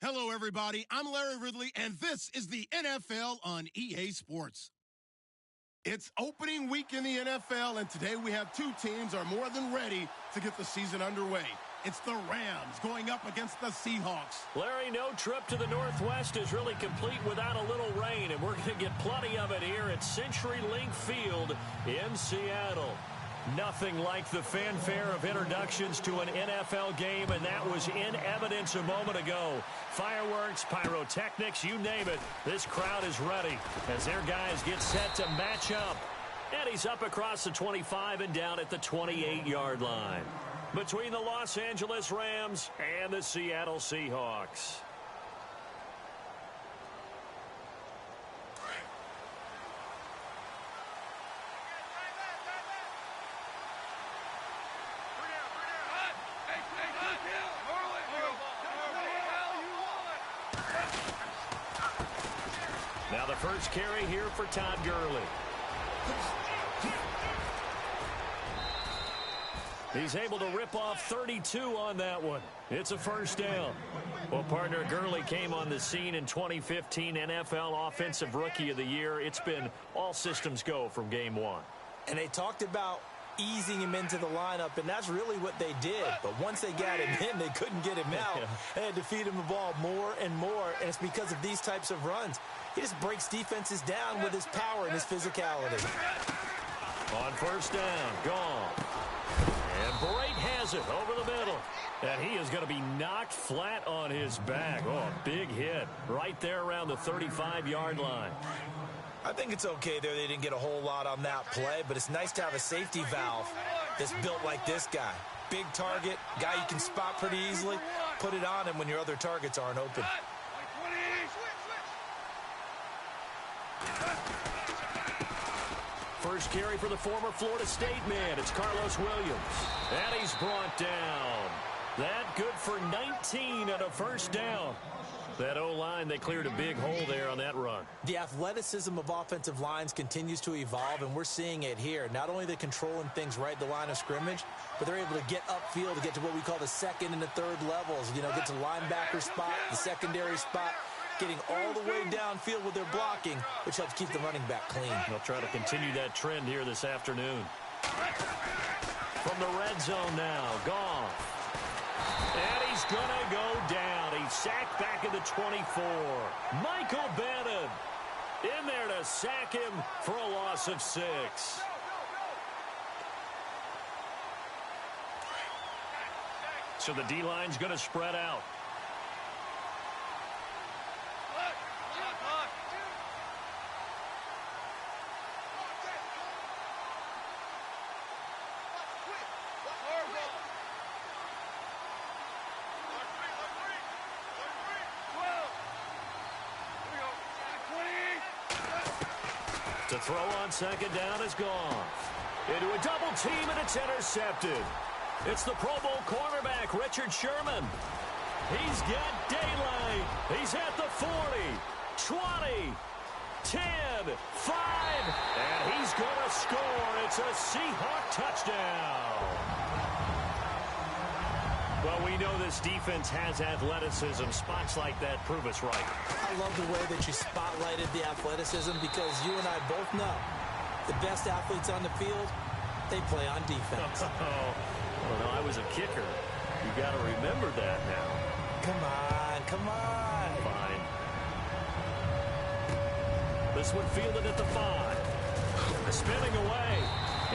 Hello, everybody. I'm Larry Ridley, and this is the NFL on EA Sports. It's opening week in the NFL, and today we have two teams are more than ready to get the season underway. It's the Rams going up against the Seahawks. Larry, no trip to the Northwest is really complete without a little rain, and we're going to get plenty of it here at CenturyLink Field in Seattle. Nothing like the fanfare of introductions to an NFL game, and that was in evidence a moment ago. Fireworks, pyrotechnics, you name it. This crowd is ready as their guys get set to match up. And he's up across the 25 and down at the 28-yard line. Between the Los Angeles Rams and the Seattle Seahawks. Now the first carry here for Todd Gurley. He's able to rip off 32 on that one. It's a first down. Well, partner, Gurley came on the scene in 2015 NFL Offensive Rookie of the Year. It's been all systems go from game one. And they talked about easing him into the lineup, and that's really what they did. But once they got him in, they couldn't get him out. They had to feed him the ball more and more, and it's because of these types of runs. He just breaks defenses down with his power and his physicality. On first down, gone. And Brate has it over the middle. And he is going to be knocked flat on his back. Oh, a big hit right there around the 35-yard line. I think it's okay there. They didn't get a whole lot on that play, but it's nice to have a safety valve that's built like this guy. Big target, guy you can spot pretty easily. Put it on him when your other targets aren't open. First carry for the former Florida State man. It's Carlos Williams. And he's brought down. That good for 19 and a first down. That O-line, they cleared a big hole there on that run. The athleticism of offensive lines continues to evolve, and we're seeing it here. Not only are they controlling things right at the line of scrimmage, but they're able to get upfield to get to what we call the second and the third levels. You know, get to linebacker spot, the secondary spot, getting all the way downfield with their blocking, which helps keep the running back clean. They'll try to continue that trend here this afternoon. From the red zone now, gone. And he's going to go down. He's sacked back at the 24. Michael Bannon in there to sack him for a loss of 6. So the D-line's going to spread out. The throw on second down is gone. Into a double team, and it's intercepted. It's the Pro Bowl cornerback, Richard Sherman. He's got daylight. He's at the 40, 20, 10, 5, and he's going to score. It's a Seahawk touchdown. Well, we know this defense has athleticism. Spots like that prove us right. I love the way that you spotlighted the athleticism because you and I both know the best athletes on the field, they play on defense. Well, no, I was a kicker. You got to remember that now. Come on, come on. Fine. This one fielded at the 5. Spinning away.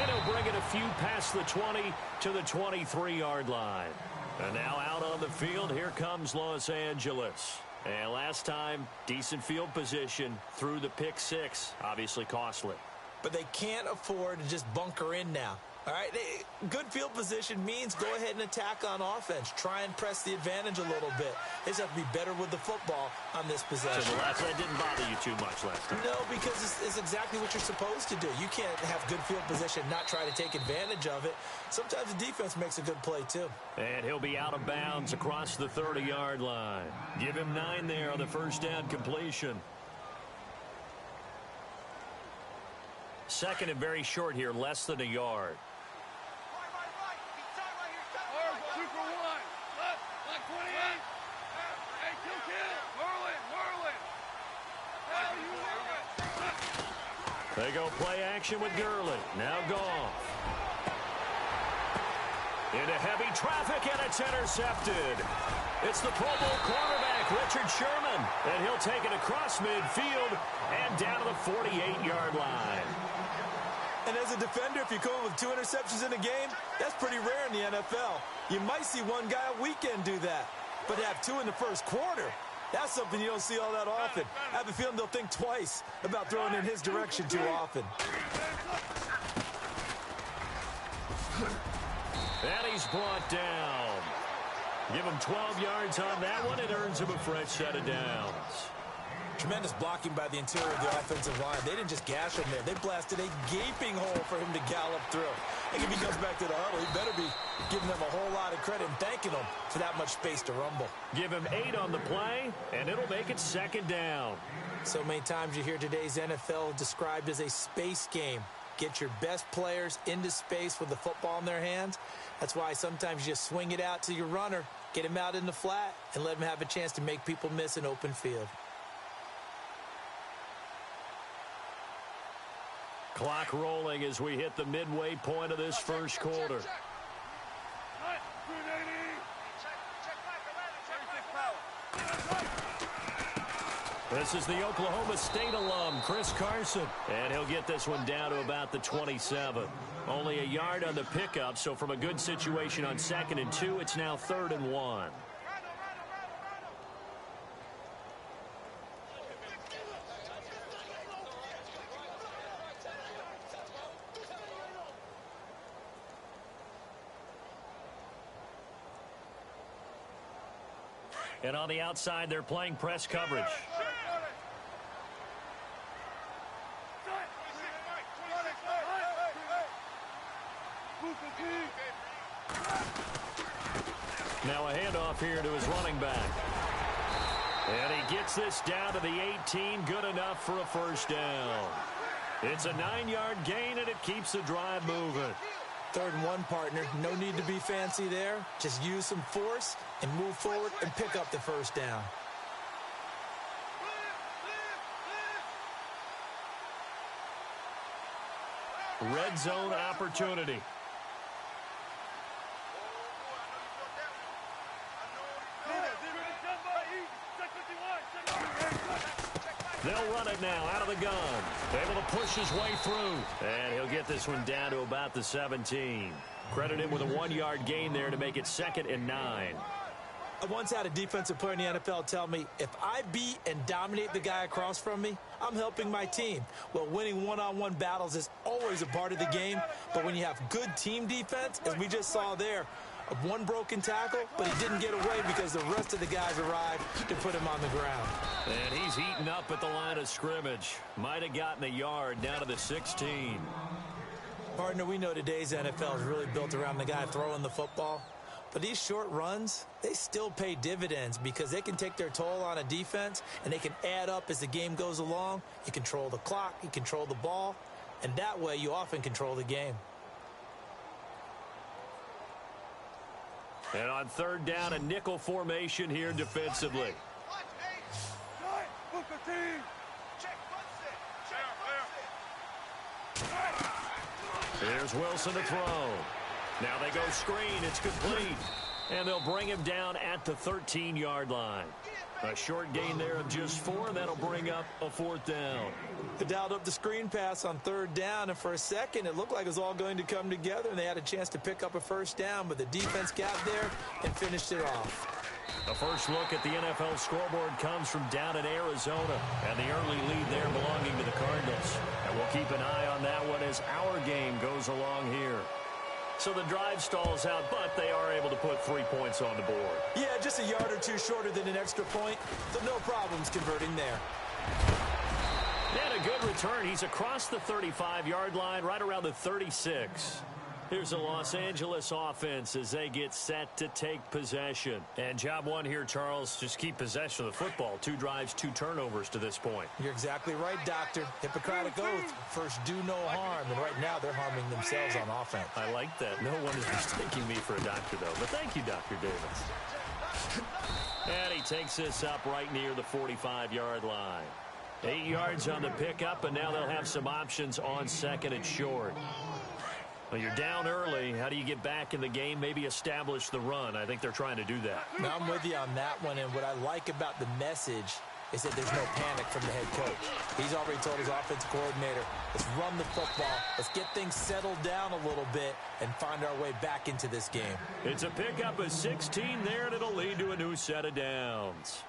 And he'll bring it a few past the 20 to the 23-yard line. And now out on the field, here comes Los Angeles. And last time, decent field position through the pick 6. Obviously costly. But they can't afford to just bunker in now. All right, good field position means go ahead and attack on offense. Try and press the advantage a little bit. They just have to be better with the football on this possession. So the last that didn't bother you too much last time. No, because it's exactly what you're supposed to do. You can't have good field position, not try to take advantage of it. Sometimes the defense makes a good play, too. And he'll be out of bounds across the 30-yard line. Give him 9 there on the first down completion. Second and very short here, less than a yard. They go play action with Gurley. Now Goff. Into heavy traffic, and it's intercepted. It's the Pro Bowl cornerback, Richard Sherman. And he'll take it across midfield and down to the 48-yard line. And as a defender, if you come with 2 interceptions in a game, that's pretty rare in the NFL. You might see one guy a weekend do that. But to have 2 in the first quarter, that's something you don't see all that often. I have a feeling they'll think twice about throwing in his direction too often. And he's brought down. Give him 12 yards on that one. It earns him a fresh set of downs. Tremendous blocking by the interior of the offensive line. They didn't just gash him there. They blasted a gaping hole for him to gallop through. And if he comes back to the huddle, he better be giving them a whole lot of credit and thanking them for that much space to rumble. Give him 8 on the play, and it'll make it second down. So many times you hear today's NFL described as a space game. Get your best players into space with the football in their hands. That's why sometimes you just swing it out to your runner, get him out in the flat, and let him have a chance to make people miss an open field. Clock rolling as we hit the midway point of this first quarter. This is the Oklahoma State alum, Chris Carson. And he'll get this one down to about the 27. Only a yard on the pickup, so from a good situation on 2nd and 2, it's now 3rd and 1. And on the outside, they're playing press coverage. Now a handoff here to his running back. And he gets this down to the 18, good enough for a first down. It's a 9-yard gain, and it keeps the drive moving. 3rd and 1, partner. No need to be fancy there. Just use some force and move forward and pick up the first down. Red zone opportunity. They'll run it now out of the gun. Able to push his way through. And he'll get this one down to about the 17. Credit him with a 1-yard gain there to make it 2nd and 9. I once had a defensive player in the NFL tell me, if I beat and dominate the guy across from me, I'm helping my team. Well, winning one-on-one battles is always a part of the game, but when you have good team defense, as we just saw there, one broken tackle, but he didn't get away because the rest of the guys arrived to put him on the ground. And he's eaten up at the line of scrimmage. Might have gotten a yard down to the 16. Partner, we know today's NFL is really built around the guy throwing the football. But these short runs, they still pay dividends because they can take their toll on a defense and they can add up as the game goes along. You control the clock, you control the ball, and that way you often control the game. And on 3rd down, a nickel formation here defensively. Here's Wilson to throw. Now they go screen. It's complete. And they'll bring him down at the 13-yard line. A short gain there of just 4. That'll bring up a 4th down. They dialed up the screen pass on 3rd down, and for a second it looked like it was all going to come together, and they had a chance to pick up a first down, but the defense got there and finished it off. The first look at the NFL scoreboard comes from down in Arizona, and the early lead there belonging to the Cardinals. And we'll keep an eye on that one as our game goes along here. So the drive stalls out, but they are able to put 3 points on the board. Yeah, just a yard or 2 shorter than an extra point, so no problems converting there. And a good return. He's across the 35-yard line, right around the 36. Here's the Los Angeles offense as they get set to take possession. And job one here, Charles, just keep possession of the football. 2 drives, 2 turnovers to this point. You're exactly right, Doctor. Hippocratic oath. First, do no harm. And right now, they're harming themselves on offense. I like that. No one is mistaking me for a doctor, though. But thank you, Dr. Davis. And he takes this up right near the 45-yard line. 8 yards on the pickup, and now they'll have some options on 2nd and short. Well, you're down early. How do you get back in the game, maybe establish the run? I think they're trying to do that. Now, I'm with you on that one, and what I like about the message is that there's no panic from the head coach. He's already told his offensive coordinator, let's run the football, let's get things settled down a little bit and find our way back into this game. It's a pickup of 16 there, and it'll lead to a new set of downs.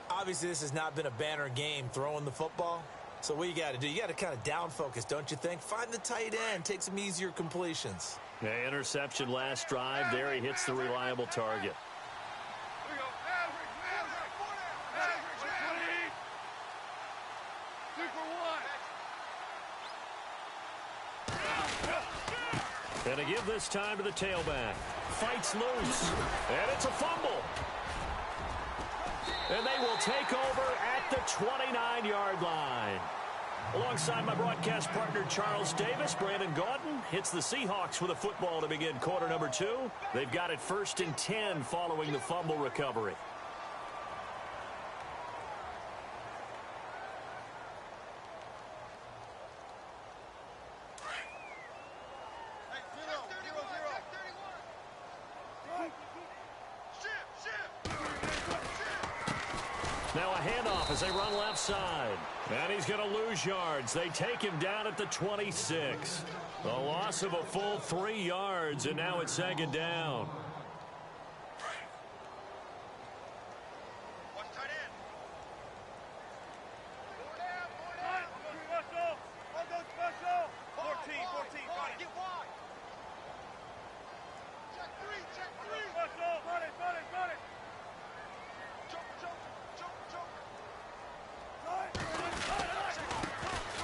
Obviously, this has not been a banner game throwing the football. So what you got to do, you got to kind of down focus, don't you think? Find the tight end, take some easier completions. Yeah, interception last drive. There he hits the reliable target. And to give this time to the tailback. Fights loose. And it's a fumble. And they will take over at the 29-yard line. Alongside my broadcast partner, Charles Davis, Brandon Gaudin hits the Seahawks with a football to begin quarter number 2. They've got it 1st and 10 following the fumble recovery. Now a handoff as they run left side. And he's going to lose yards. They take him down at the 26. A loss of a full 3 yards, and now it's 2nd down.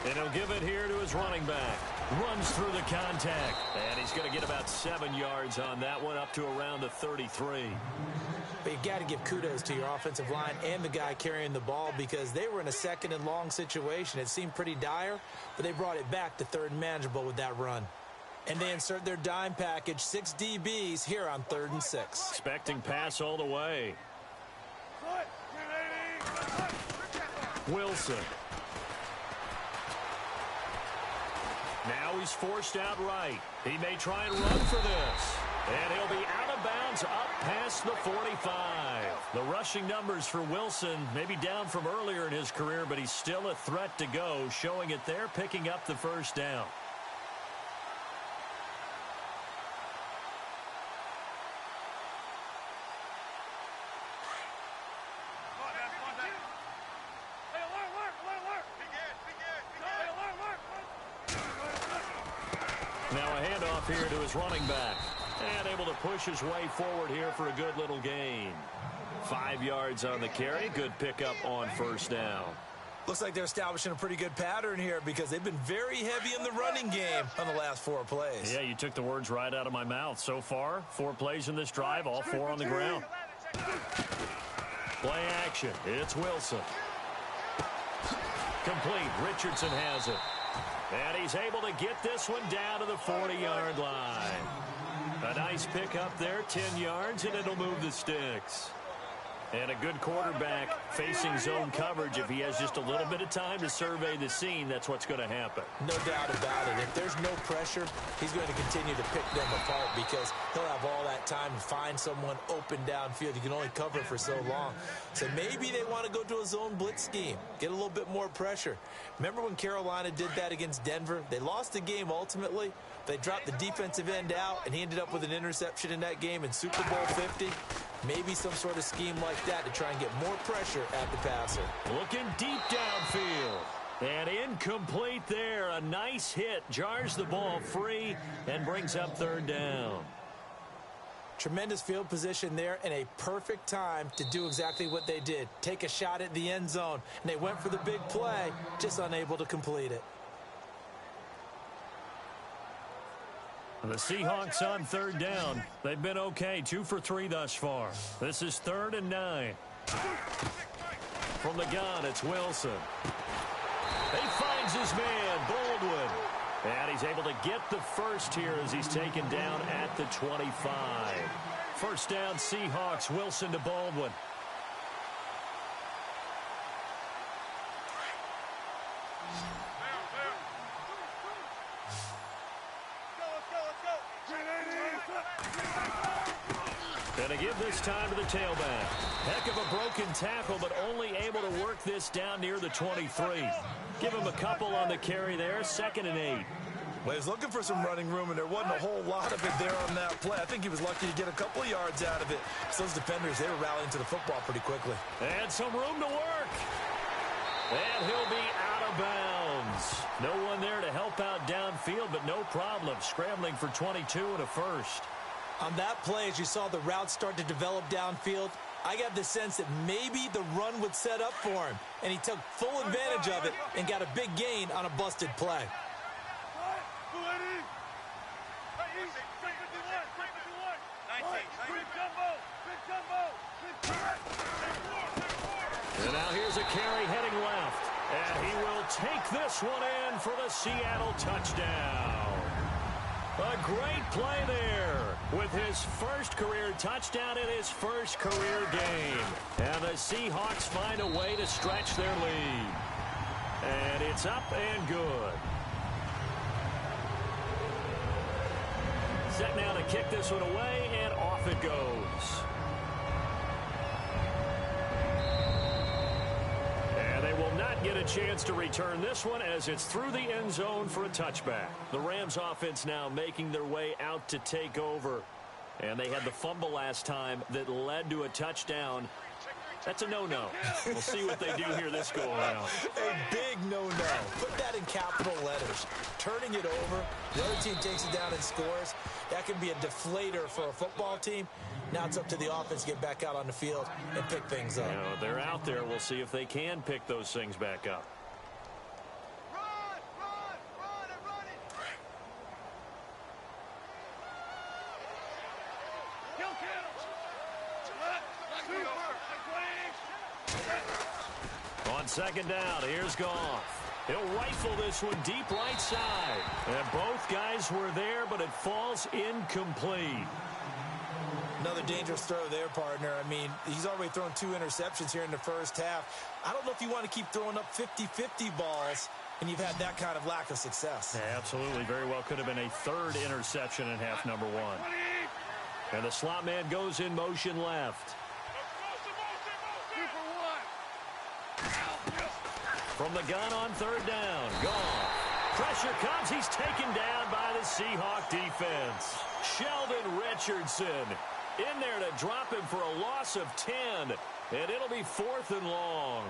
And he'll give it here to his running back. Runs through the contact. And he's going to get about 7 yards on that one, up to around the 33. But you got to give kudos to your offensive line and the guy carrying the ball because they were in a 2nd and long situation. It seemed pretty dire, but they brought it back to 3rd and manageable with that run. And they insert their dime package, 6 DBs here on 3rd and 6. Expecting pass all the way. Wilson. Now he's forced out right. He may try and run for this. And he'll be out of bounds up past the 45. The rushing numbers for Wilson maybe down from earlier in his career, but he's still a threat to go, showing it there, picking up the 1st down. Now a handoff here to his running back. And able to push his way forward here for a good little gain. 5 yards on the carry. Good pickup on 1st down. Looks like they're establishing a pretty good pattern here because they've been very heavy in the running game on the last 4 plays. Yeah, you took the words right out of my mouth. So far, 4 plays in this drive, all 4 on the ground. Play action. It's Wilson. Complete. Richardson has it. And he's able to get this one down to the 40-yard line. A nice pickup there, 10 yards, and it'll move the sticks. And a good quarterback facing zone coverage. If he has just a little bit of time to survey the scene, that's what's going to happen. No doubt about it. If there's no pressure, he's going to continue to pick them apart because he'll have all that time to find someone open downfield. You can only cover for so long. So maybe they want to go to a zone blitz scheme, get a little bit more pressure. Remember when Carolina did that against Denver? They lost the game ultimately. They dropped the defensive end out, and he ended up with an interception in that game in Super Bowl 50. Maybe some sort of scheme like that to try and get more pressure at the passer. Looking deep downfield. And incomplete there. A nice hit. Jars the ball free and brings up 3rd down. Tremendous field position there and a perfect time to do exactly what they did. Take a shot at the end zone. And they went for the big play, just unable to complete it. The Seahawks on 3rd down. They've been okay, 2 for 3 thus far. This is 3rd and 9. From the gun, it's Wilson. He finds his man, Baldwin. And he's able to get the first here as he's taken down at the 25. 1st down, Seahawks. Wilson to Baldwin. And they give this time to the tailback. Heck of a broken tackle, but only able to work this down near the 23. Give him a couple on the carry there, 2nd and 8. Well, he was looking for some running room, and there wasn't a whole lot of it there on that play. I think he was lucky to get a couple of yards out of it. So those defenders, they were rallying to the football pretty quickly. And some room to work. And he'll be out of bounds. No one there to help out downfield, but no problem. Scrambling for 22 and a first. On that play, as you saw the route start to develop downfield, I got the sense that maybe the run would set up for him. And he took full advantage of it and got a big gain on a busted play. And now here's a carry heading left. And he will take this one in for the Seattle touchdown. A great play there with his first career touchdown in his first career game. And the Seahawks find a way to stretch their lead. And it's up and good. Set now to kick this one away, and off it goes. And they will not get a chance to return this one as it's through the end zone for a touchback. The Rams offense now making their way out to take over. And they had the fumble last time that led to a touchdown. That's a no-no. We'll see what they do here this go-around. A big no-no. Put that in capital letters. Turning it over, the other team takes it down and scores. That can be a deflator for a football team. Now it's up to the offense to get back out on the field and pick things up. You know, they're out there. We'll see if they can pick those things back up. On 2nd down, here's Goff. He'll rifle this one deep right side. And both guys were there, but it falls incomplete. Another dangerous throw there, partner. I mean, he's already thrown 2 interceptions here in the first half. I don't know if you want to keep throwing up 50-50 balls and you've had that kind of lack of success. Yeah, absolutely. Very well could have been a 3rd interception in half number 1. And the slot man goes in motion left. From the gun on 3rd down. Goff. Pressure comes. He's taken down by the Seahawk defense. Sheldon Richardson in there to drop him for a loss of 10. And it'll be 4th and long.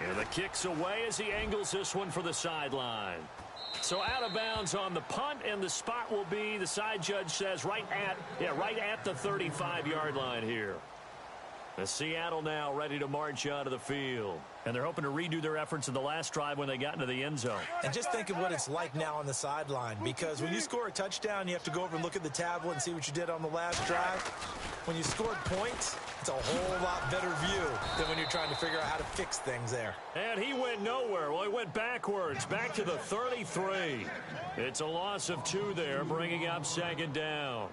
And the kick's away as he angles this one for the sideline. So out of bounds on the punt, and the spot will be, the side judge says, right at the 35-yard line here. The Seattle now ready to march out of the field. And they're hoping to redo their efforts in the last drive when they got into the end zone. And just think of what it's like now on the sideline, because when you score a touchdown, you have to go over and look at the tablet and see what you did on the last drive. When you scored points, it's a whole lot better view than when you're trying to figure out how to fix things there. And he went nowhere. Well, he went backwards, back to the 33. It's a loss of 2 there, bringing up 2nd down.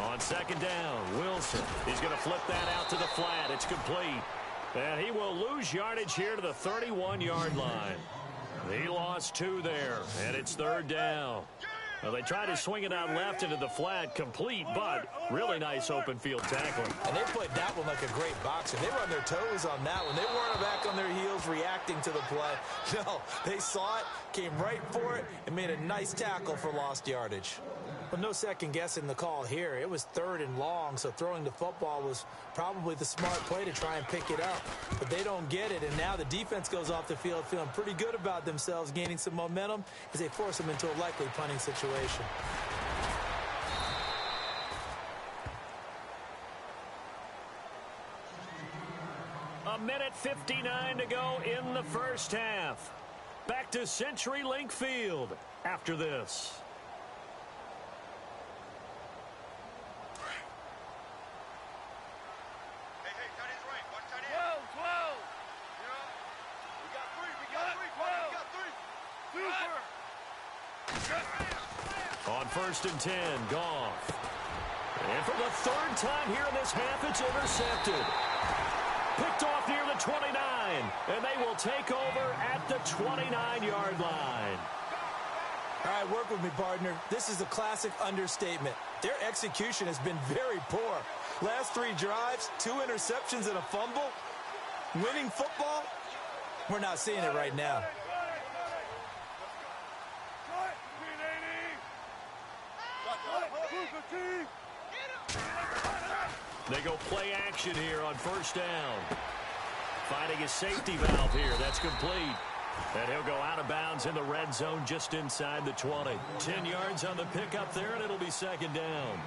On 2nd down, Wilson. He's going to flip that out to the flat. It's complete. And he will lose yardage here to the 31-yard line. He lost 2 there, and it's 3rd down. Well, they tried to swing it out left into the flat, complete, but really nice open field tackling. And they played that one like a great boxer. They were on their toes on that one. They weren't back on their heels reacting to the play. No, they saw it, came right for it, and made a nice tackle for lost yardage. Well, no second guessing the call here. It was 3rd and long, so throwing the football was probably the smart play to try and pick it up. But they don't get it, and now the defense goes off the field feeling pretty good about themselves, gaining some momentum as they force them into a likely punting situation. A minute 59 to go in the first half. Back to CenturyLink Field after this. On 1st and 10, Goff. And for the 3rd time here in this half, it's intercepted. Picked off near the 29, and they will take over at the 29-yard line. All right, work with me, partner. This is a classic understatement. Their execution has been very poor. Last 3 drives, 2 interceptions and a fumble. Winning football? We're not seeing it right now. They go play action here on 1st down. Finding a safety valve here. That's complete. And he'll go out of bounds in the red zone just inside the 20. 10 yards on the pickup there, and it'll be 2nd down.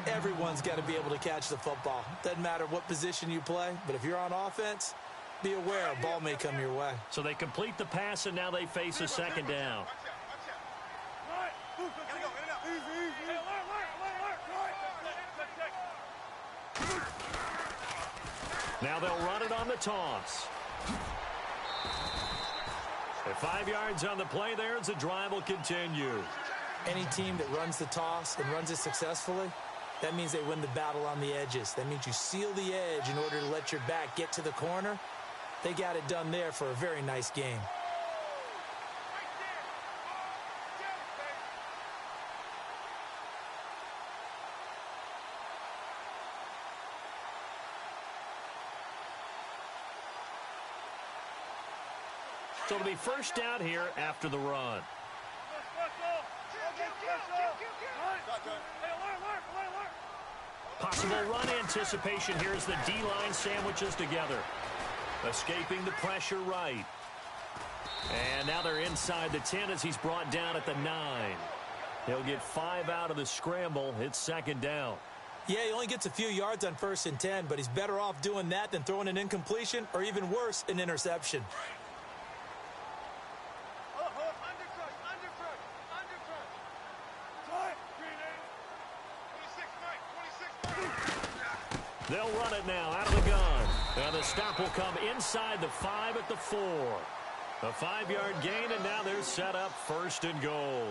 Everyone's got to be able to catch the football. Doesn't matter what position you play, but if you're on offense, be aware a ball may come your way. So they complete the pass, and now they face a 2nd down. Now they'll run it on the toss. At 5 yards on the play there as the drive will continue. Any team that runs the toss and runs it successfully, that means they win the battle on the edges. That means you seal the edge in order to let your back get to the corner. They got it done there for a very nice game. So it'll be 1st down here after the run. Possible run anticipation here as the D-line sandwiches together. Escaping the pressure right. And now they're inside the 10 as he's brought down at the 9. He'll get 5 out of the scramble. It's 2nd down. Yeah, he only gets a few yards on 1st and 10, but he's better off doing that than throwing an incompletion or even worse, an interception. They'll run it now out of the gun. And the stop will come inside the 5 at the 4. A 5-yard gain, and now they're set up 1st and goal.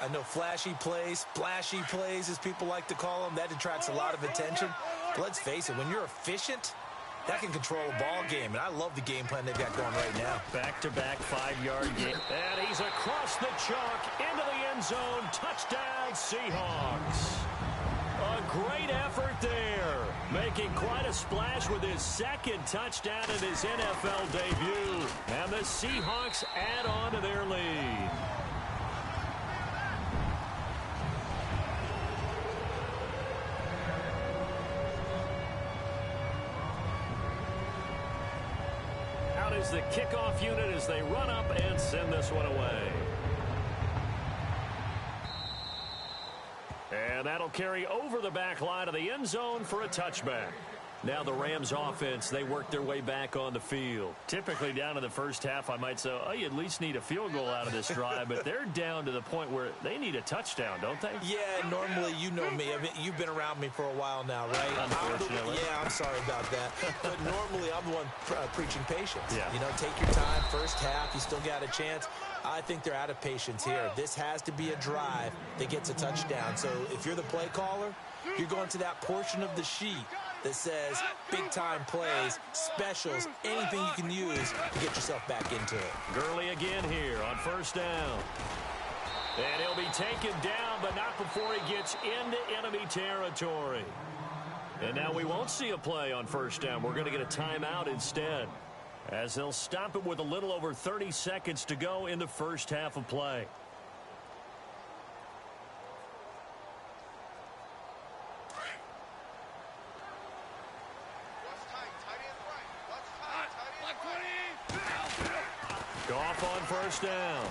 I know flashy plays, splashy plays, as people like to call them, that attracts a lot of attention. But let's face it, when you're efficient, that can control a ball game. And I love the game plan they've got going right now. Back-to-back 5-yard gain. And he's across the chalk into the end zone. Touchdown, Seahawks. A great effort there. Making quite a splash with his 2nd touchdown in his NFL debut. And the Seahawks add on to their lead. Out is the kickoff unit as they run up and send this one away. And that'll carry over the back line of the end zone for a touchback. Now the Rams offense, they work their way back on the field. Typically down in the 1st half, I might say, oh, you at least need a field goal out of this drive. But they're down to the point where they need a touchdown, don't they? Yeah, normally, you know me. I mean, you've been around me for a while now, right? Unfortunately. I'm sorry about that. But normally, I'm the one preaching patience. Yeah. You know, take your time. 1st half, you still got a chance. I think they're out of patience here. This has to be a drive that gets a touchdown. So if you're the play caller, you're going to that portion of the sheet that says big-time plays, specials, anything you can use to get yourself back into it. Gurley again here on 1st down. And he'll be taken down, but not before he gets into enemy territory. And now we won't see a play on 1st down. We're going to get a timeout instead, as they'll stop it with a little over 30 seconds to go in the 1st half of play. Goff on 1st down.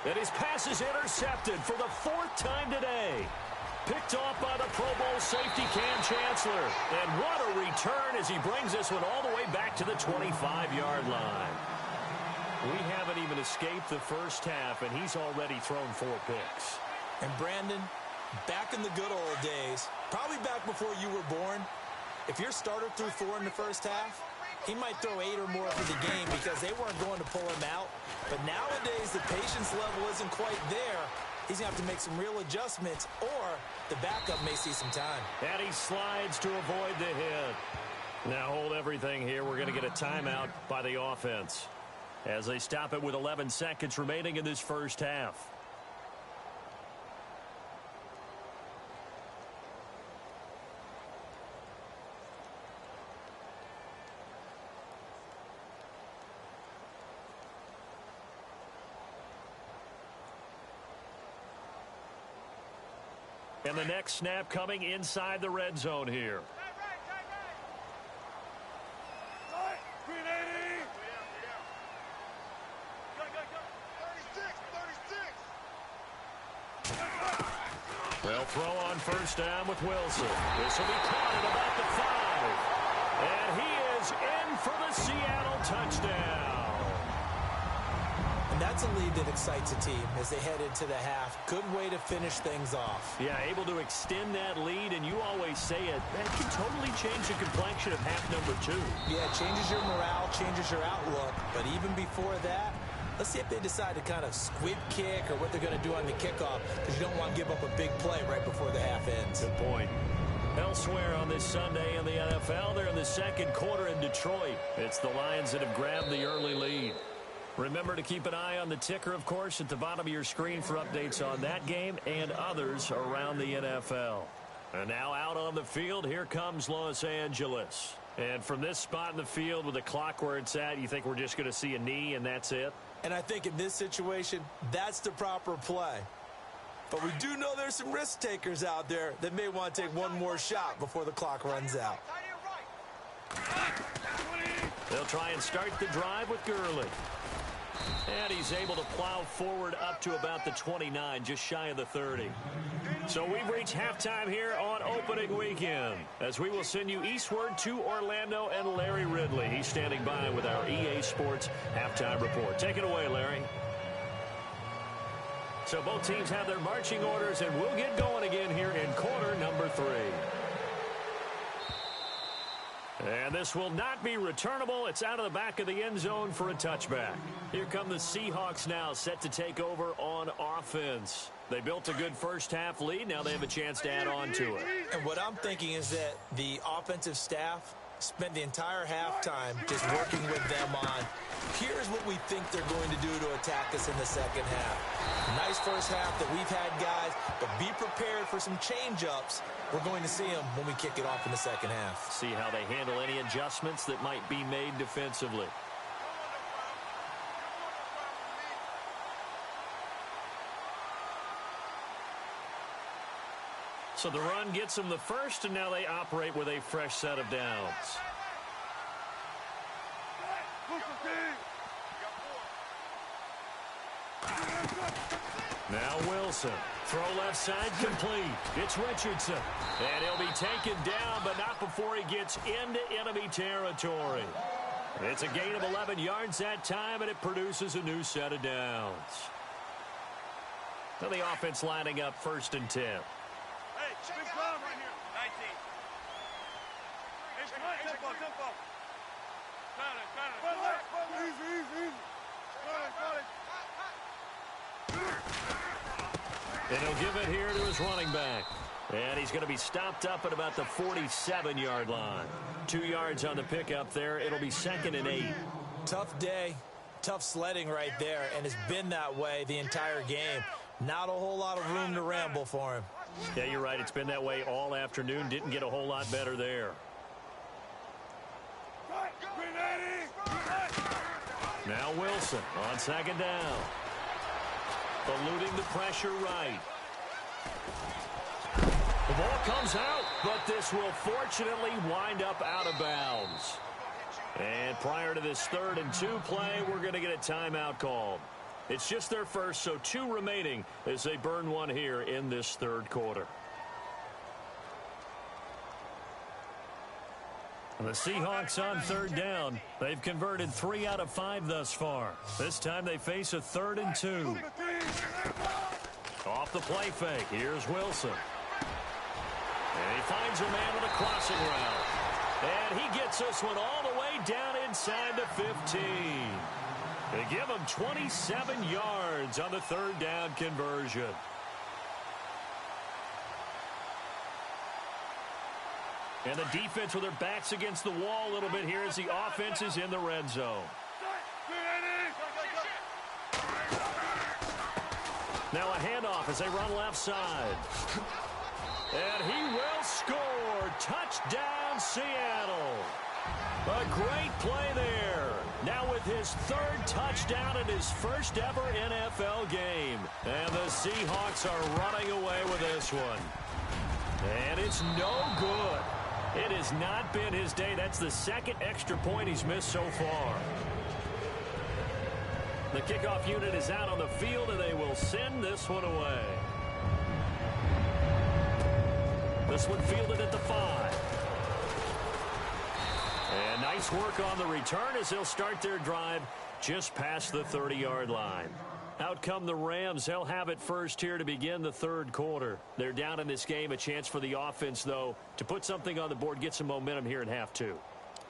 And his pass is intercepted for the 4th time today. Picked off by the Pro Bowl safety Cam Chancellor. And what a return as he brings this one all the way back to the 25-yard line. We haven't even escaped the 1st half, and he's already thrown 4 picks. And Brandon, back in the good old days, probably back before you were born, if your starter threw 4 in the 1st half, he might throw 8 or more for the game because they weren't going to pull him out. But nowadays, the patience level isn't quite there. He's going to have to make some real adjustments, or the backup may see some time. And he slides to avoid the hit. Now hold everything here. We're going to get a timeout by the offense as they stop it with 11 seconds remaining in this first half. And the next snap coming inside the red zone here. They'll throw on first down with Wilson. This will be caught at about the 5. And he is in for the Seattle touchdown. And that's a lead that excites a team as they head into the half. Good way to finish things off. Yeah, able to extend that lead, and you always say it, that can totally change the complexion of half number 2. Yeah, it changes your morale, changes your outlook. But even before that, let's see if they decide to kind of squid kick or what they're going to do on the kickoff, because you don't want to give up a big play right before the half ends. Good point. Elsewhere on this Sunday in the NFL, they're in the second quarter in Detroit. It's the Lions that have grabbed the early lead. Remember to keep an eye on the ticker, of course, at the bottom of your screen for updates on that game and others around the NFL. And now out on the field, here comes Los Angeles. And from this spot in the field with the clock where it's at, you think we're just going to see a knee and that's it? And I think in this situation, that's the proper play. But we do know there's some risk takers out there that may want to take one more shot before the clock runs out. They'll try and start the drive with Gurley. And he's able to plow forward up to about the 29, just shy of the 30. So we've reached halftime here on opening weekend, as we will send you eastward to Orlando and Larry Ridley. He's standing by with our EA Sports halftime report. Take it away, Larry. So both teams have their marching orders, and we'll get going again here in quarter number 3. And this will not be returnable. It's out of the back of the end zone for a touchback. Here come the Seahawks now, set to take over on offense. They built a good first half lead. Now they have a chance to add on to it. And what I'm thinking is that the offensive staff spent the entire halftime just working with them on, here's what we think they're going to do to attack us in the second half. Nice first half that we've had, guys, but be prepared for some change-ups. We're going to see them when we kick it off in the second half. See how they handle any adjustments that might be made defensively. So the run gets them the first, and now they operate with a fresh set of downs. Now Wilson. Throw left side complete. It's Richardson. And he'll be taken down, but not before he gets into enemy territory. It's a gain of 11 yards that time, and it produces a new set of downs. Now the offense lining up 1st and 10. Hey, big bomb right here. 19. Hey, tempo. Got it. Easy. Got it. And he'll give it here to his running back. And he's going to be stopped up at about the 47-yard line. 2 yards on the pickup there. It'll be 2nd and 8. Tough day, tough sledding right there, and it's been that way the entire game. Not a whole lot of room to ramble for him. Yeah, you're right. It's been that way all afternoon. Didn't get a whole lot better there. Now Wilson on 2nd down. Eluding the pressure right. The ball comes out, but this will fortunately wind up out of bounds. And prior to this 3rd and 2 play, we're going to get a timeout called. It's just their first, so 2 remaining as they burn one here in this 3rd quarter. The Seahawks on 3rd down. They've converted 3 out of 5 thus far. This time they face a 3rd and 2. Off the play fake. Here's Wilson. And he finds a man with a crossing route. And he gets this one all the way way down inside the 15. They give him 27 yards on the third down conversion. And the defense with their backs against the wall a little bit here as the offense is in the red zone. Now a handoff as they run left side. And he will score. Touchdown, Seattle. A great play there. Now with his third touchdown in his first ever NFL game. And the Seahawks are running away with this one. And it's no good. It has not been his day. That's the second extra point he's missed so far. The kickoff unit is out on the field, and they will send this one away. This one fielded at the 5. And nice work on the return as they'll start their drive just past the 30-yard line. Out come the Rams. They'll have it first here to begin the third quarter. They're down in this game. A chance for the offense, though, to put something on the board, get some momentum here in half two.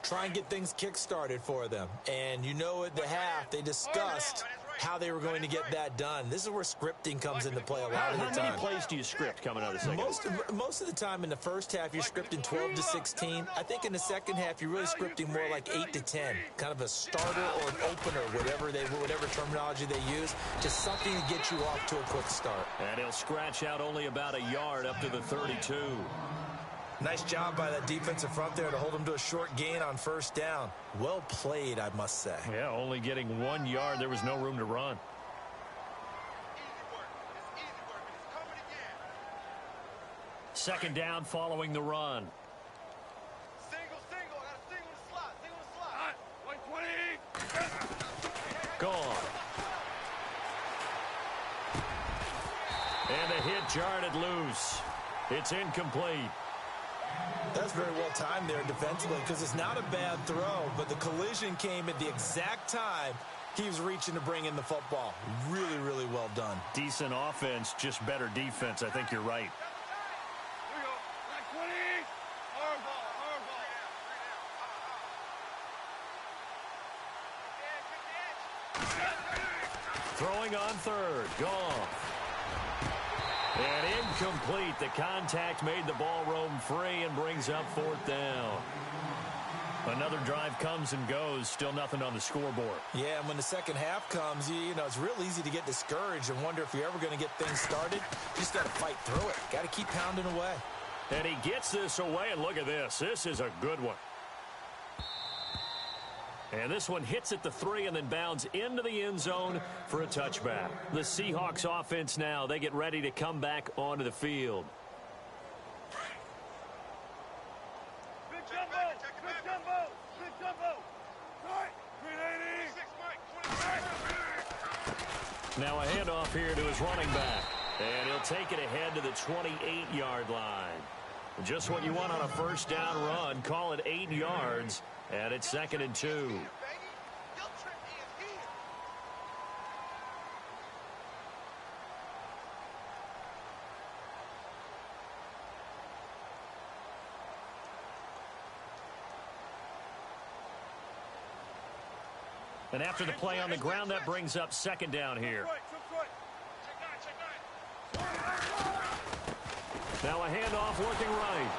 Try and get things kick-started for them. And you know at the half, they discussed how they were going to get that done. This is where scripting comes into play a lot of the time. How many plays do you script coming out of the second? Most of the time in the first half, you're scripting 12 to 16. I think in the second half, you're really scripting more like 8 to 10. Kind of a starter or an opener, whatever terminology they use. Just something to get you off to a quick start. And he'll scratch out only about a yard up to the 32. Nice job by that defensive front there to hold him to a short gain on first down. Well played, I must say. Yeah, only getting 1 yard. There was no room to run. Second down following the run. Single, got a single in the slot, 120. Gone. And the hit jarred it loose. It's incomplete. That's very well timed there defensively because it's not a bad throw, but the collision came at the exact time he was reaching to bring in the football. Really, really well done. Decent offense, just better defense. I think you're right. Here we go. 20. Hard ball. Throwing on third. Gone. And incomplete. The contact made the ball roam free and brings up fourth down. Another drive comes and goes. Still nothing on the scoreboard. Yeah, and when the second half comes, you know, it's real easy to get discouraged and wonder if you're ever going to get things started. You just got to fight through it. Got to keep pounding away. And he gets this away, and look at this. This is a good one. And this one hits at the 3 and then bounds into the end zone for a touchback. The Seahawks offense now, they get ready to come back onto the field. Big jumbo. Right. 380. Now a handoff here to his running back. And he'll take it ahead to the 28-yard line. Just what you want on a first down run. Call it 8 yards. And it's 2nd and 2. And after the play on the ground, that brings up 2nd down here. Now a handoff working right.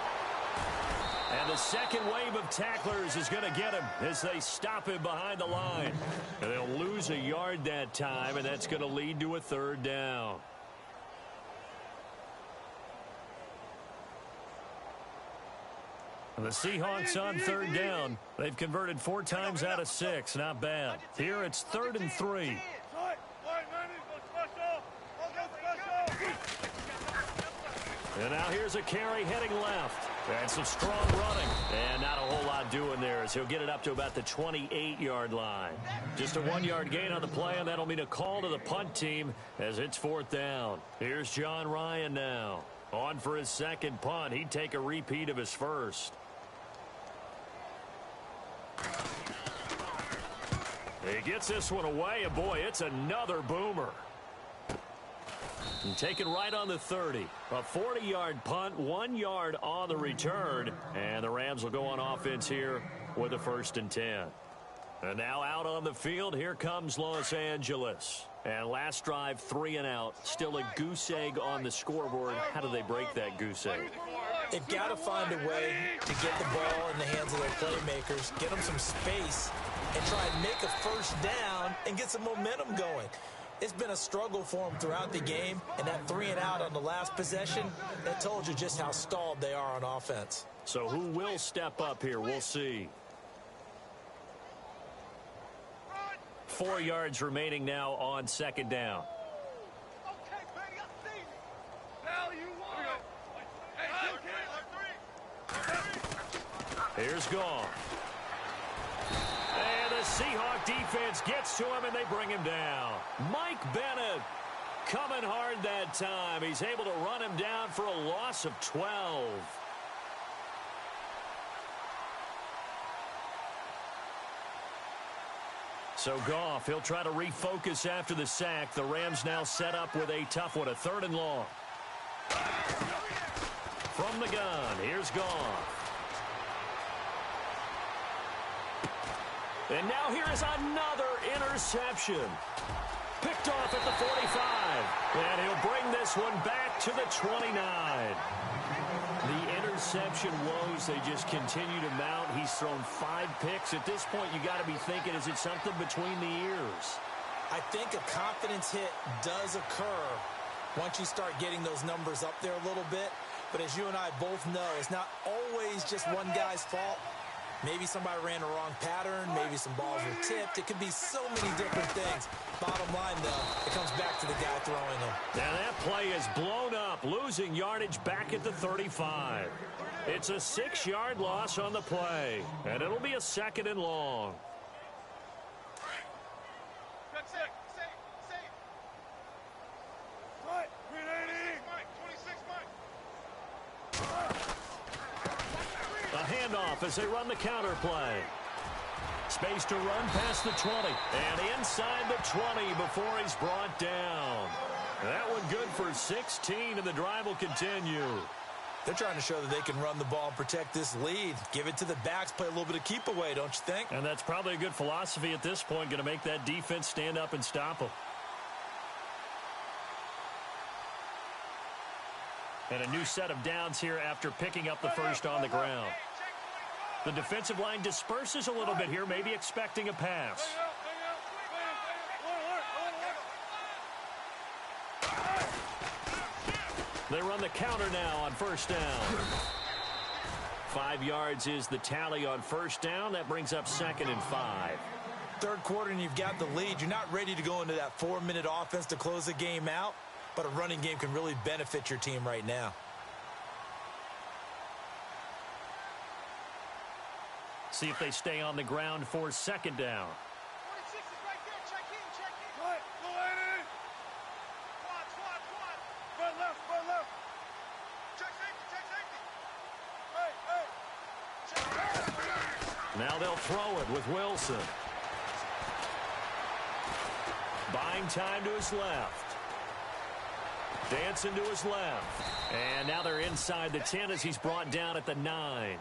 And the second wave of tacklers is going to get him as they stop him behind the line. And they'll lose a yard that time, and that's going to lead to a 3rd down. And the Seahawks on 3rd down. They've converted 4 times out of 6. Not bad. Here it's 3rd and 3. And now here's a carry heading left. And some strong running. And not a whole lot doing there as he'll get it up to about the 28-yard line. Just a 1-yard gain on the play, and that'll mean a call to the punt team as it's 4th down. Here's John Ryan now. On for his second punt. He'd take a repeat of his first. He gets this one away, and boy, it's another boomer. And taken right on the 30. A 40-yard punt, 1 yard on the return. And the Rams will go on offense here with a 1st and 10. And now out on the field, here comes Los Angeles. And last drive, 3 and out. Still a goose egg on the scoreboard. How do they break that goose egg? They've got to find a way to get the ball in the hands of their playmakers, get them some space, and try and make a 1st down and get some momentum going. It's been a struggle for them throughout the game, and that 3 and out on the last possession, that told you just how stalled they are on offense. So who will step up here? We'll see. 4 yards remaining now on 2nd down. Here's Goff. And the Seahawks defense gets to him, and they bring him down. Mike Bennett coming hard that time. He's able to run him down for a loss of 12. So Goff, he'll try to refocus after the sack. The Rams now set up with a tough one, a 3rd and long. From the gun, here's Goff. And now here is another interception. Picked off at the 45. And he'll bring this one back to the 29. The interception woes, they just continue to mount. He's thrown 5 picks. At this point, you got to be thinking, is it something between the ears? I think a confidence hit does occur once you start getting those numbers up there a little bit. But as you and I both know, it's not always just one guy's fault. Maybe somebody ran the wrong pattern. Maybe some balls were tipped. It could be so many different things. Bottom line, though, it comes back to the guy throwing them. Now that play is blown up, losing yardage back at the 35. It's a 6-yard loss on the play, and it'll be a 2nd and long. Handoff as they run the counter play. Space to run past the 20. And inside the 20 before he's brought down. That one good for 16, and the drive will continue. They're trying to show that they can run the ball and protect this lead. Give it to the backs, play a little bit of keep away, don't you think? And that's probably a good philosophy at this point, going to make that defense stand up and stop them. And a new set of downs here after picking up the 1st on the ground. The defensive line disperses a little bit here, maybe expecting a pass. They run the counter now on 1st down. 5 yards is the tally on 1st down. That brings up 2nd and 5. 3rd quarter and you've got the lead. You're not ready to go into that 4-minute offense to close the game out, but a running game can really benefit your team right now. See if they stay on the ground for 2nd down. 46 is right there. Check in. Right. Go ahead. Squad. Front left. Check safety. Hey. Now they'll throw it with Wilson. Buying time to his left. Dancing to his left. And now they're inside the 10 as he's brought down at the 9.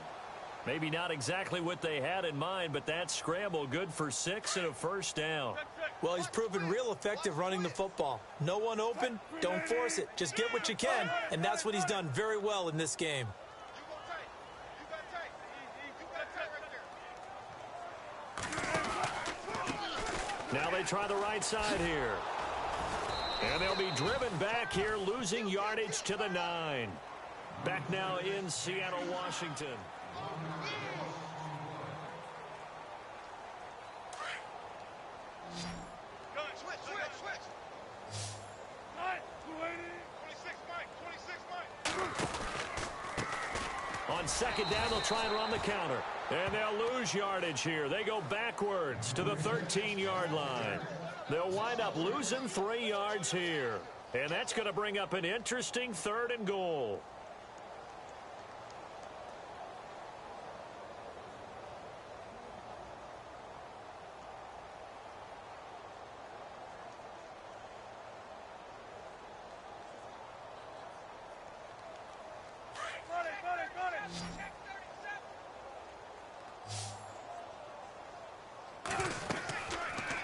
Maybe not exactly what they had in mind, but that scramble good for 6 and a 1st down. Well, he's proven real effective running the football. No one open, don't force it. Just get what you can, and that's what he's done very well in this game. Now they try the right side here. And they'll be driven back here, losing yardage to the 9. Back now in Seattle, Washington. On 2nd down, they'll try and run the counter. And they'll lose yardage here. They go backwards to the 13-yard line. They'll wind up losing 3 yards here. And that's going to bring up an interesting 3rd and goal.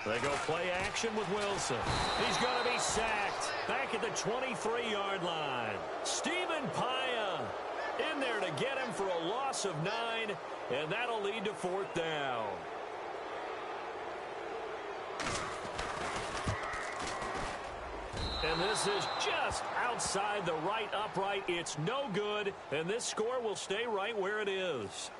They go play action with Wilson. He's going to be sacked back at the 23-yard line. Stephen Paya in there to get him for a loss of 9, and that'll lead to 4th down. And this is just outside the right upright. It's no good, and this score will stay right where it is.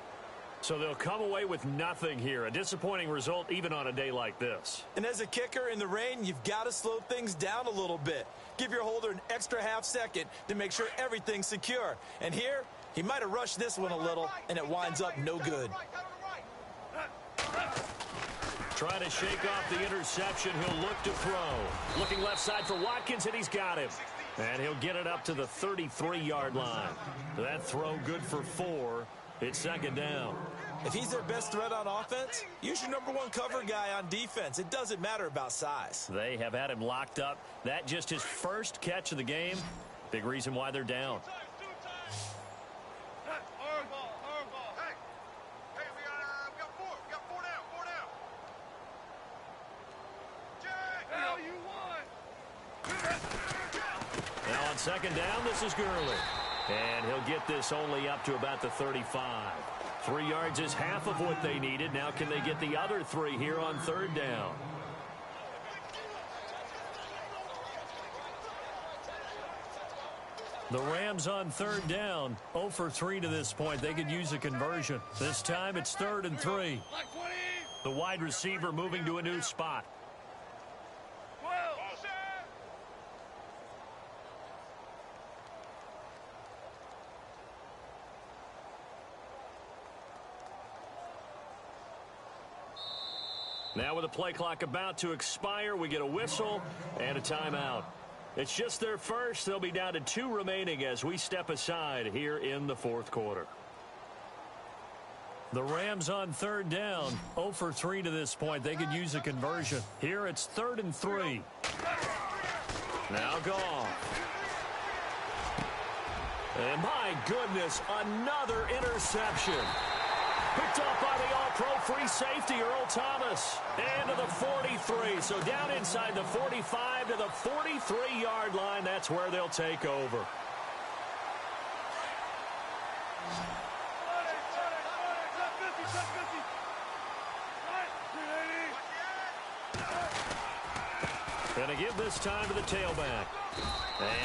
So they'll come away with nothing here. A disappointing result even on a day like this. And as a kicker in the rain, you've got to slow things down a little bit. Give your holder an extra half second to make sure everything's secure. And here, he might have rushed this one a little, and it winds up no good. Trying to shake off the interception. He'll look to throw. Looking left side for Watkins, and he's got him. And he'll get it up to the 33-yard line. That throw good for 4. It's 2nd down. If he's their best threat on offense, use your #1 cover guy on defense. It doesn't matter about size. They have had him locked up. That just his first catch of the game. Big reason why they're down. Now on 2nd down, this is Gurley. And he'll get this only up to about the 35. 3 yards is half of what they needed. Now can they get the other 3 here on 3rd down? The Rams on 3rd down, 0 for 3 to this point. They could use a conversion. This time it's 3rd and 3. The wide receiver moving to a new spot. Now with the play clock about to expire, we get a whistle and a timeout. It's just their first. They'll be down to 2 remaining as we step aside here in the 4th quarter. The Rams on 3rd down, 0 for 3 to this point. They could use a conversion. Here it's 3rd and 3. Now gone. And my goodness, another interception. Picked off by the all-pro free safety, Earl Thomas. And to the 43. So down inside the 45 to the 43-yard line. That's where they'll take over. Going to give this time to the tailback.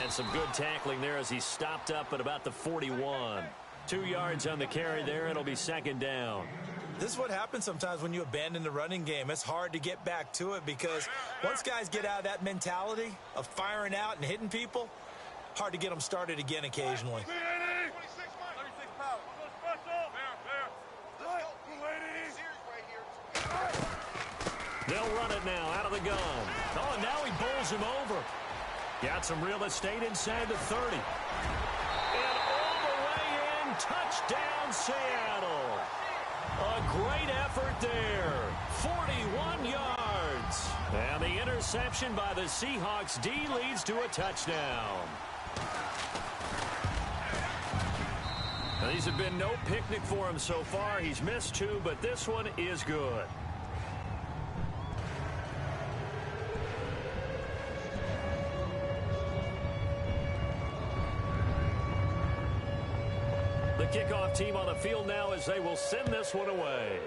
And some good tackling there as he stopped up at about the 41. 2 yards on the carry there. It'll be 2nd down. This is what happens sometimes when you abandon the running game. It's hard to get back to it because once guys get out of that mentality of firing out and hitting people, hard to get them started again occasionally. They'll run it now out of the gun. Oh, and now he bowls him over. Got some real estate inside the 30. Touchdown, Seattle. A great effort there. 41 yards. And the interception by the Seahawks D leads to a touchdown. Now, these have been no picnic for him so far. He's missed 2, but this one is good. The kickoff team on the field now as they will send this one away.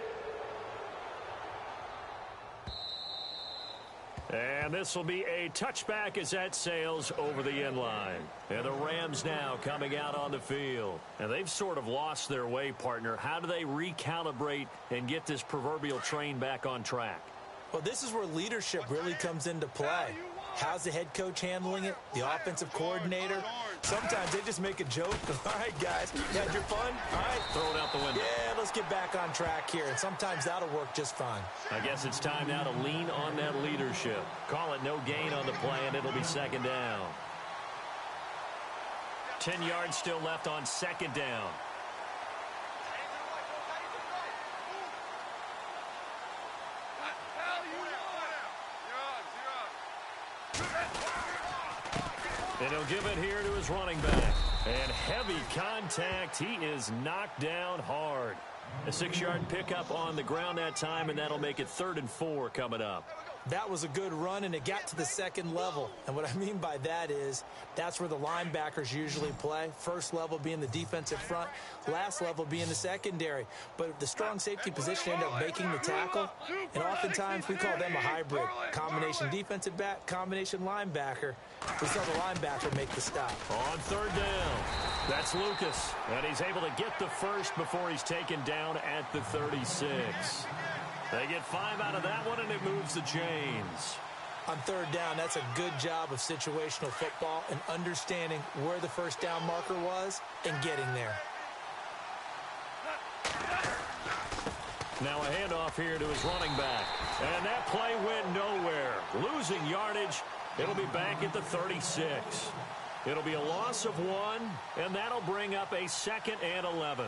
And this will be a touchback as that sails over the end line. And the Rams now coming out on the field. And they've sort of lost their way, partner. How do they recalibrate and get this proverbial train back on track? Well, this is where leadership really comes into play. How's the head coach handling it? The offensive coordinator? Sometimes they just make a joke. All right, guys, you had your fun? All right. Throw it out the window. Yeah, let's get back on track here. And sometimes that'll work just fine. I guess it's time now to lean on that leadership. Call it no gain on the play, and it'll be 2nd down. 10 yards still left on 2nd down. And he'll give it here to his running back. And heavy contact. He is knocked down hard. A 6-yard pickup on the ground that time, and that'll make it 3rd and 4 coming up. That was a good run, and it got to the second level. And what I mean by that is that's where the linebackers usually play. First level being the defensive front, last level being the secondary. But the strong safety position ended up making the tackle, and oftentimes we call them a hybrid. Combination defensive back, combination linebacker. We saw the linebacker make the stop. On third down, that's Lucas, and he's able to get the first before he's taken down at the 36. They get 5 out of that one, and it moves the chains. On third down, that's a good job of situational football and understanding where the first down marker was and getting there. Now a handoff here to his running back. And that play went nowhere. Losing yardage. It'll be back at the 36. It'll be a loss of 1, and that'll bring up a 2nd and 11.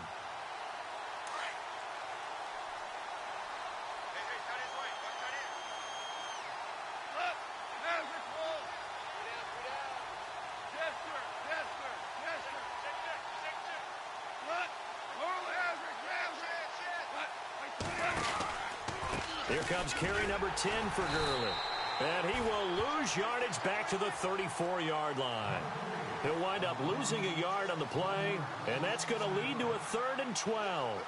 Here comes carry number 10 for Gurley. And he will lose yardage back to the 34-yard line. He'll wind up losing a yard on the play, and that's going to lead to a 3rd and 12.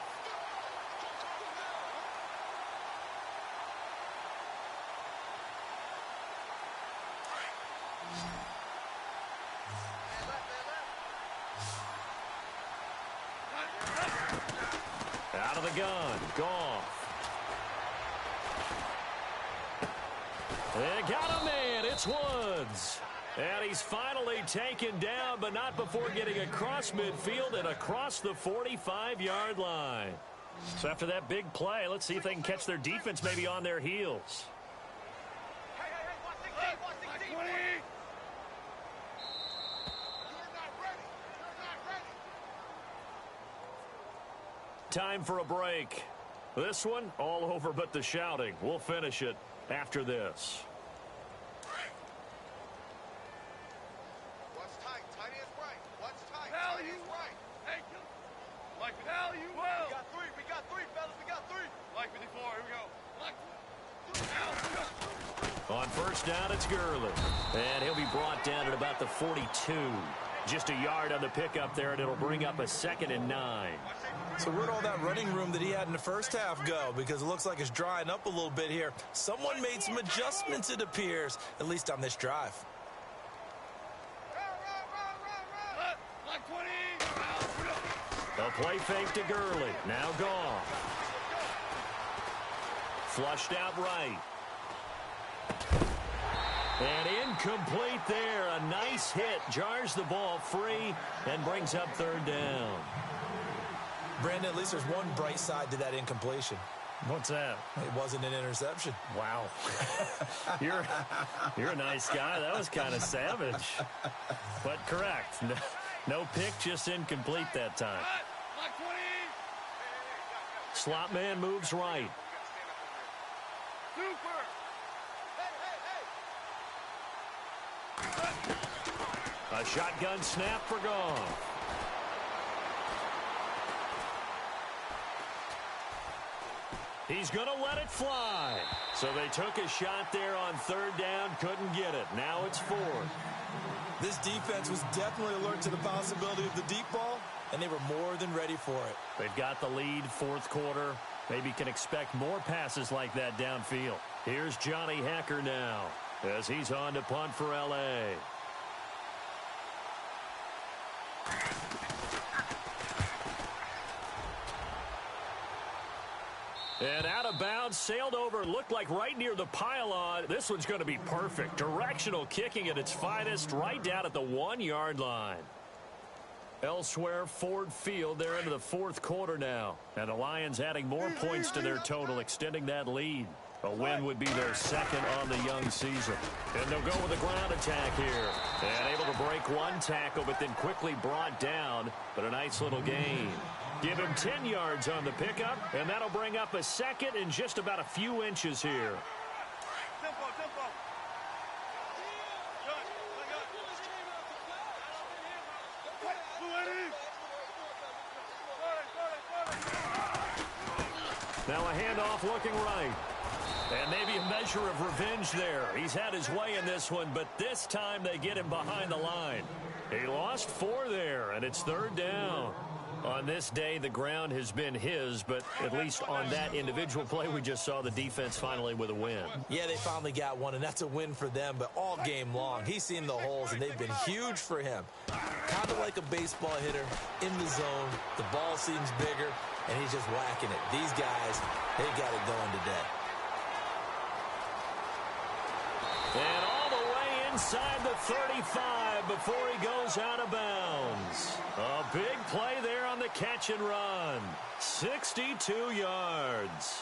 Out of the gun, Goff. They got a man. It's Woods. And he's finally taken down, but not before getting across midfield and across the 45-yard line. So after that big play, let's see if they can catch their defense maybe on their heels. Time for a break. This one, all over but the shouting. We'll finish it after this. What's tight? Tight is right. What's tight? Tight is right. Thank you. Like it. Hell, you will. We got 3. We got 3, fellas. We got 3. Like 54. Here we go. Like On first down, it's Gurley. And he'll be brought down at about the 42. Just a yard on the pickup there, and it'll bring up a 2nd and 9. So where'd all that running room that he had in the first half go? Because it looks like it's drying up a little bit here. Someone made some adjustments, it appears, at least on this drive. A play fake to Gurley. Now Goff. Flushed out right. And incomplete there. A nice hit. Jars the ball free and brings up 3rd down. Brandon, at least there's one bright side to that incompletion. What's that? It wasn't an interception. Wow. You're a nice guy. That was kind of savage. But correct. No pick, just incomplete that time. Slot man moves right. A shotgun snap for Goff. He's going to let it fly. So they took a shot there on 3rd down, couldn't get it. Now it's 4th. This defense was definitely alert to the possibility of the deep ball, and they were more than ready for it. They've got the lead, 4th quarter. Maybe can expect more passes like that downfield. Here's Johnny Hacker now as he's on to punt for L.A. And out of bounds, sailed over, looked like right near the pylon. This one's going to be perfect. Directional kicking at its finest, right down at the 1-yard line. Elsewhere, Ford Field, they're into the 4th quarter now. And the Lions adding more points to their total, extending that lead. A win would be their 2nd on the young season. And they'll go with a ground attack here. And able to break one tackle, but then quickly brought down. But a nice little gain. Give him 10 yards on the pickup, and that'll bring up a 2nd in just about a few inches here. Now a handoff looking right. And maybe a measure of revenge there. He's had his way in this one, but this time they get him behind the line. He lost 4 there, and it's 3rd down. On this day, the ground has been his, but at least on that individual play, we just saw the defense finally with a win. Yeah, they finally got one, and that's a win for them, but all game long, he's seen the holes, and they've been huge for him. Kind of like a baseball hitter in the zone. The ball seems bigger, and he's just whacking it. These guys, they've got it going today. And all the way inside the 35 before he goes out of bounds. A big play there on the catch and run. 62 yards.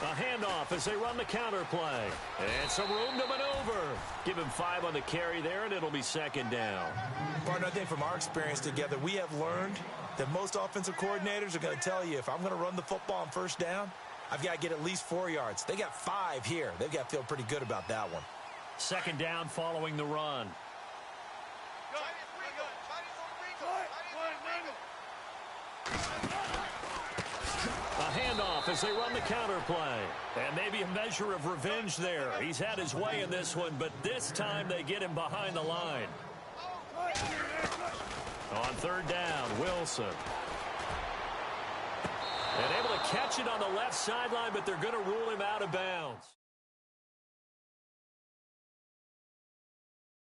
A handoff as they run the counter play. And some room to maneuver. Give him 5 on the carry there, and it'll be 2nd down. Partner, I think from our experience together, we have learned that most offensive coordinators are going to tell you, if I'm going to run the football on 1st down, I've got to get at least 4 yards. They got 5 here. They've got to feel pretty good about that one. 2nd down following the run. A handoff as they run the counter play. And maybe a measure of revenge there. He's had his way in this one, but this time they get him behind the line. On 3rd down, Wilson. And able to catch it on the left sideline, but they're going to rule him out of bounds.